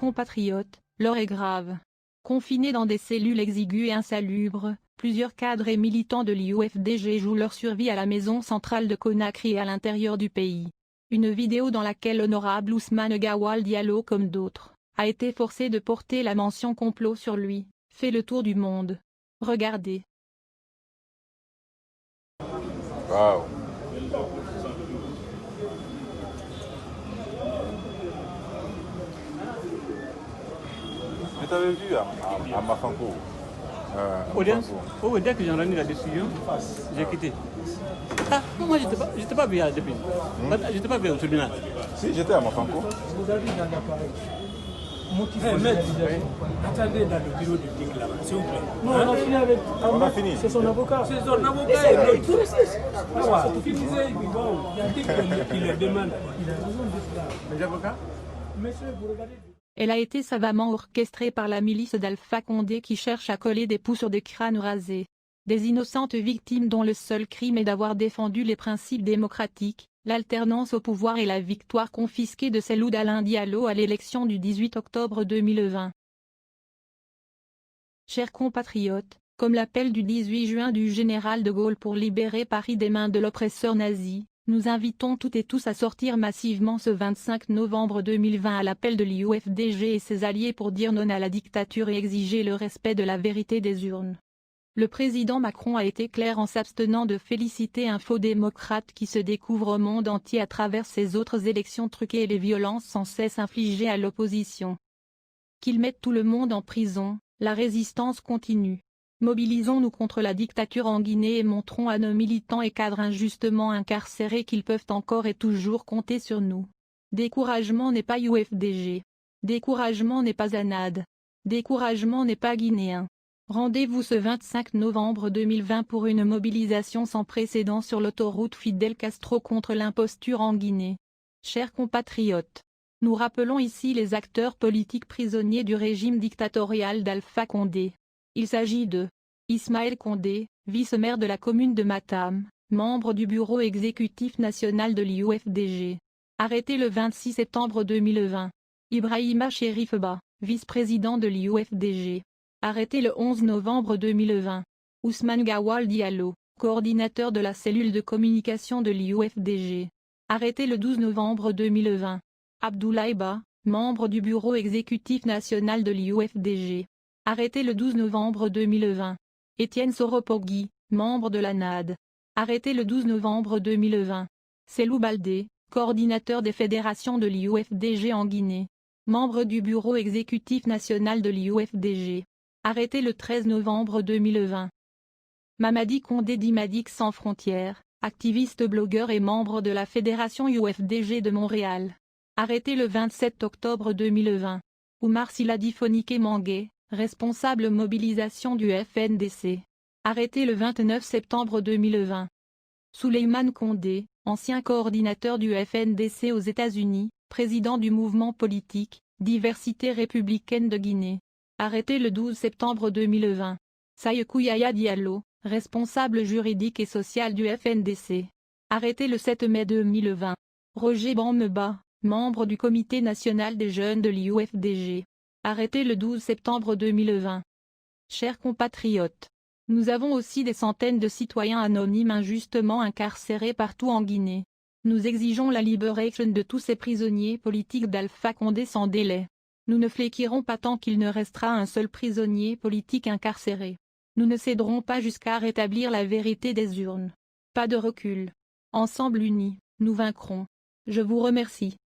compatriotes, l'heure est grave. Confinés dans des cellules exiguës et insalubres, plusieurs cadres et militants de l'UFDG jouent leur survie à la maison centrale de Conakry et à l'intérieur du pays. Une vidéo dans laquelle l'honorable Ousmane Gawal Diallo comme d'autres, a été forcé de porter la mention complot sur lui, fait le tour du monde. Regardez. Wow. Mais t'avais vu à Mafanko Dès que j'ai rendu la décision, j'ai quitté. Ah, non, moi j'étais pas bien depuis. J'étais pas bien au tribunal. Si, j'étais à Mafanko. Vous avez dans l'appareil. Attendez dans le bureau du DIC là-bas, s'il vous plaît. Non, on a fini avec. On a fini. C'est son avocat. C'est son avocat et l'autre. Il y a DIC qui le demande. Il a raison de cela. Les avocats? Monsieur, vous regardez. Elle a été savamment orchestrée par la milice d'Alpha Condé qui cherche à coller des poux sur des crânes rasés. Des innocentes victimes dont le seul crime est d'avoir défendu les principes démocratiques, l'alternance au pouvoir et la victoire confisquée de Cellou Dalein Diallo à l'élection du 18 octobre 2020. Chers compatriotes, comme l'appel du 18 juin du général de Gaulle pour libérer Paris des mains de l'oppresseur nazi, nous invitons toutes et tous à sortir massivement ce 25 novembre 2020 à l'appel de l'UFDG et ses alliés pour dire non à la dictature et exiger le respect de la vérité des urnes. Le président Macron a été clair en s'abstenant de féliciter un faux démocrate qui se découvre au monde entier à travers ses autres élections truquées et les violences sans cesse infligées à l'opposition. Qu'il mette tout le monde en prison, la résistance continue. Mobilisons-nous contre la dictature en Guinée et montrons à nos militants et cadres injustement incarcérés qu'ils peuvent encore et toujours compter sur nous. Découragement n'est pas UFDG. Découragement n'est pas ANAD. Découragement n'est pas guinéen. Rendez-vous ce 25 novembre 2020 pour une mobilisation sans précédent sur l'autoroute Fidel Castro contre l'imposture en Guinée. Chers compatriotes, nous rappelons ici les acteurs politiques prisonniers du régime dictatorial d'Alpha Condé. Il s'agit de Ismaël Condé, vice-maire de la commune de Matam, membre du bureau exécutif national de l'UFDG. Arrêté le 26 septembre 2020. Ibrahima Chérif Ba, vice-président de l'UFDG. Arrêté le 11 novembre 2020. Ousmane Gawal Diallo, coordinateur de la cellule de communication de l'UFDG. Arrêté le 12 novembre 2020. Abdoulaye Ba, membre du bureau exécutif national de l'UFDG. Arrêté le 12 novembre 2020. Étienne Soropogui, membre de l'ANAD. Arrêté le 12 novembre 2020. Cellou Baldé, coordinateur des fédérations de l'UFDG en Guinée. Membre du bureau exécutif national de l'UFDG. Arrêté le 13 novembre 2020. Mamadi Condé d'Imadik Sans Frontières, activiste blogueur et membre de la fédération UFDG de Montréal. Arrêté le 27 octobre 2020. Oumar Siladi Fonike Mangué, responsable mobilisation du FNDC. Arrêté le 29 septembre 2020. Souleymane Condé, ancien coordinateur du FNDC aux États-Unis, président du mouvement politique, Diversité républicaine de Guinée. Arrêté le 12 septembre 2020. Sayekou Yaya Diallo, responsable juridique et social du FNDC. Arrêté le 7 mai 2020. Roger Bameba, membre du comité national des jeunes de l'UFDG. Arrêté le 12 septembre 2020. Chers compatriotes, nous avons aussi des centaines de citoyens anonymes injustement incarcérés partout en Guinée. Nous exigeons la libération de tous ces prisonniers politiques d'Alpha Condé sans délai. Nous ne fléquirons pas tant qu'il ne restera un seul prisonnier politique incarcéré. Nous ne céderons pas jusqu'à rétablir la vérité des urnes. Pas de recul. Ensemble unis, nous vaincrons. Je vous remercie.